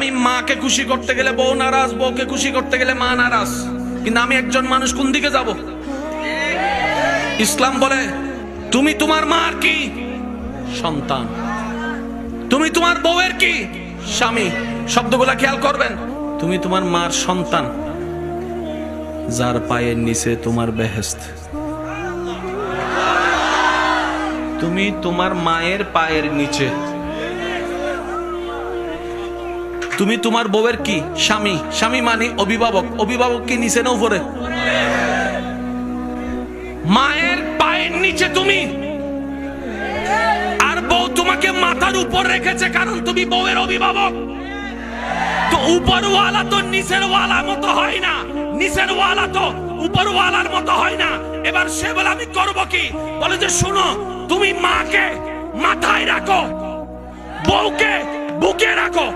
আমি মাকে খুশি করতে গেলে বউ নারাজ, বউকে খুশি করতে গেলে মা নারাজ। কিন্তু আমি একজন মানুষ, কোন দিকে যাব? ইসলাম বলে তুমি তোমার মার কি? সন্তান। তুমি তোমার বউয়ের কি? স্বামী। শব্দগুলা খেয়াল করবেন। তুমি তোমার মার সন্তান, যার পায়ের নিচে তোমার বেহেশত। তুমি তোমার মায়ের পায়ের নিচে। তুমি তোমার বউয়ের কি? স্বামী। স্বামী মানে অভিভাবক। অভিভাবক কি নিচে না উপরে? মায়ের পায়ের নিচে তুমি, আর বউ তোমাকে মাথার উপর রেখেছে, কারণ তুমি বউয়ের অভিভাবক। তো উপরওয়ালা তো নিচের ওয়ালার মতো হয় না, নিচের ওয়ালা তো উপরওয়ালার মতো হয় না। এবার সে বলে আমি করব কি? বলে যে শুনো, তুমি মাকে মাথায় রাখো, বউকে বুকে রাখো।